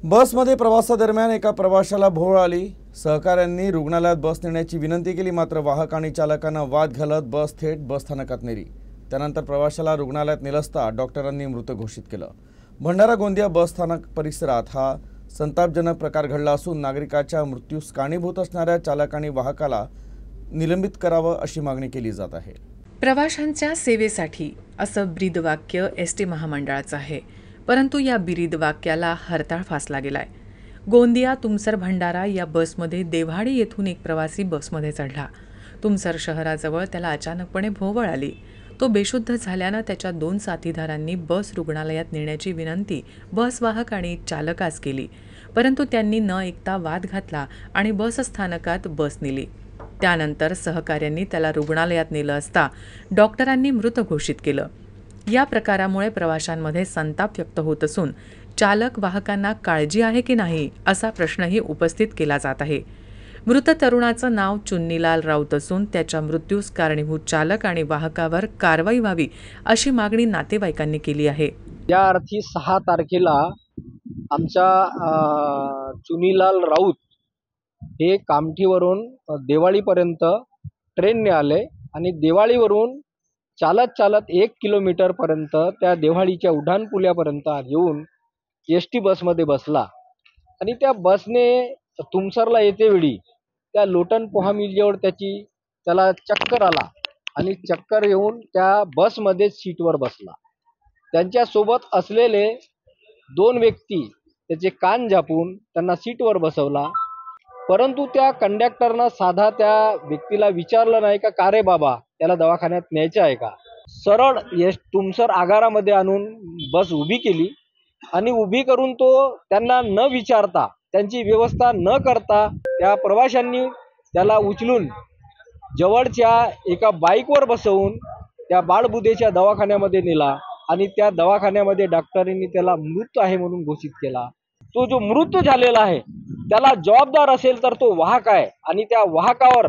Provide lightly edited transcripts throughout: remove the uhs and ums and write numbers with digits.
बसमध्ये प्रवासादरम्यान एका प्रवाशाला भोवळ आली। सहकाऱ्यांनी रुग्णालयात बस नेण्याची विनंती केली, मात्र वाहक आणि चालकांना वाद घालत बस थेट बसस्थानकात नेली। त्यानंतर प्रवाशाला रुग्णालयात नेलं असता डॉक्टरांनी मृत घोषित केलं। भंडारा गोंदिया बसस्थानक परिसरात हा संतापजनक प्रकार घडला असून नागरिकाच्या मृत्यूस कारणीभूत असणाऱ्या चालक आणि वाहकाला निलंबित करावं अशी मागणी केली जात आहे। प्रवाशांच्या सेवेसाठी असं ब्रीदवाक्य एसटी महामंडळाचं आहे, परंतु या ब्रीदवाक्याला हरताळ फासला गेलाय। गोंदिया तुमसर भंडारा या बसमध्ये देव्हाडी येथून एक प्रवासी बसमध्ये चढला। तुमसर शहराजवळ त्याला अचानकपणे भोवळ आली। तो बेशुद्ध झाल्यानं त्याच्या 2 साथीदारांनी बस रुग्णालयात नेण्याची विनंती बसवाहक आणि चालकास केली, परंतु त्यांनी न ऐकता वाद घातला आणि बसस्थानकात बस नेली। त्यानंतर सहकाऱ्यांनी त्याला रुग्णालयात नेलं असता डॉक्टरांनी मृत घोषित केलं। या प्रकारामुळे प्रवाशांमध्ये संताप व्यक्त होत असून चालक वाहकांना काळजी आहे की नाही असा प्रश्नही उपस्थित केला जात आहे। मृत तरुणाचं नाव चुन्नीलाल राऊत असून त्याच्या मृत्यूस कारणीभूत चालक आणि वाहकावर कारवाई व्हावी अशी मागणी नातेवाईकांनी केली आहे। या अर्थी 6 तारखेला आमच्या चुनीलाल राऊत हे कामठीवरून देवाळीपर्यंत ट्रेनने आले आणि देवाळीवरून चालत 1 किलोमीटरपर्यंत त्या देवाळीच्या उड्डाणपुलापर्यंत येऊन एसटी बसमध्ये बसला आणि त्या बसने तुमसरला येतेवेळी त्या लोटन पोहा मिलजवळ त्याला चक्कर आला आणि चक्कर येऊन त्या बसमध्ये सीटवर बसला। त्यांच्यासोबत असलेले 2 व्यक्ती त्याचे कान झापून त्यांना सीटवर बसवला, परंतु त्या कंडक्टरनं साधा त्या व्यक्तीला विचारलं नाही का रे बाबा त्याला दवाखान्यात न्यायचं आहे का। सरळ तुमसर आगारामध्ये आणून बस उभी केली आणि उभी करून तो त्यांना न विचारता त्यांची व्यवस्था न करता त्या प्रवाशांनी त्याला उचलून जवळच्या एका बाईकवर बसवून त्या बाळबुदेच्या दवाखान्यामध्ये नेला आणि त्या दवाखान्यामध्ये डॉक्टरांनी त्याला मृत आहे म्हणून घोषित केला। तो जो मृत झालेला आहे त्याला जबाबदार असेल तर तो वाहक आहे आणि त्या वाहकावर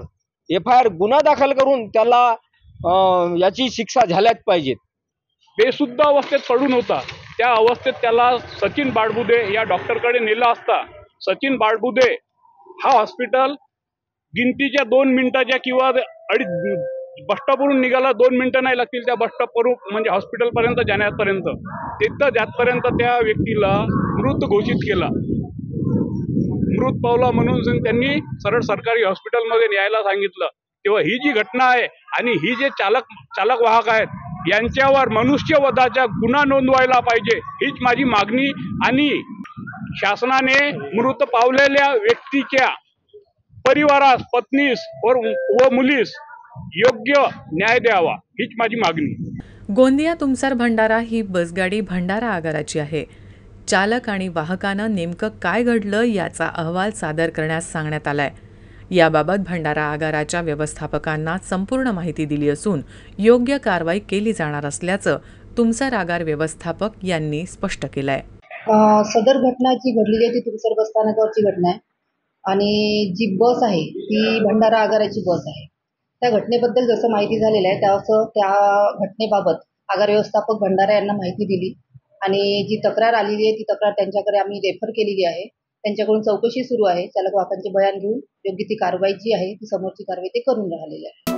FIR गुन्हा दाखल करून त्याला याची शिक्षा झाल्याच पाहिजे। बेशुद्ध अवस्थेत पडून होता, त्या अवस्थेत त्याला सचिन बाळबुदे या डॉक्टरकडे नेला असता सचिन बाळबुदे हा हॉस्पिटल गिनतीच्या 2 मिनिटाच्या किंवा बस स्टॉपवरून निघाला 2 मिनिटं नाही लागतील त्या बस स्टॉपवरून म्हणजे हॉस्पिटलपर्यंत जाण्यापर्यंत। तिथं जातपर्यंत त्या व्यक्तीला मृत घोषित केला। मृत पावला म्हणून त्यांनी सरळ सरकारी हॉस्पिटलमध्ये न्यायला सांगितलं। तेव्हा ही जी घटना आहे आणि ही जे चालक वाहक आहेत यांच्यावर मनुष्यवधाचा गुन्हा नोंदवायला पाहिजे हीच माझी मागणी आणि शासनाने मृत पावलेल्या व्यक्तीच्या परिवारास पत्नीस व मुलीस योग्य न्याय द्यावा हीच माझी मागणी। गोंदिया तुमसर भंडारा ही बसगाडी भंडारा आगाराची आहे। चालक आणि वाहकानं नेमकं काय घडलं याचा अहवाल सादर करण्यास सांगण्यात आलाय। याबाबत भंडारा आगाराच्या व्यवस्थापकांना संपूर्ण माहिती दिली असून योग्य कारवाई केली जाणार असल्याचं तुमसर आगार व्यवस्थापक यांनी स्पष्ट केलंय। सदर घटना जी घडलेली आहे ती तुमसर बसस्थानकावरची घटना आहे आणि जी बस आहे ती भंडारा आगाराची बस आहे। त्या घटनेबद्दल जसं माहिती झालेलं आहे त्या घटनेबाबत आगार व्यवस्थापक भंडारा यांना माहिती दिली आणि जी तक्रार आलेली आहे ती तक्रार त्यांच्याकडे आम्ही रेफर केलेली आहे। त्यांच्याकडून चौकशी सुरू आहे। चालक वाहकांचे बयान घेऊन योग्य ती कारवाई जी आहे ती समोरची कारवाई ते करून राहिलेली आहे।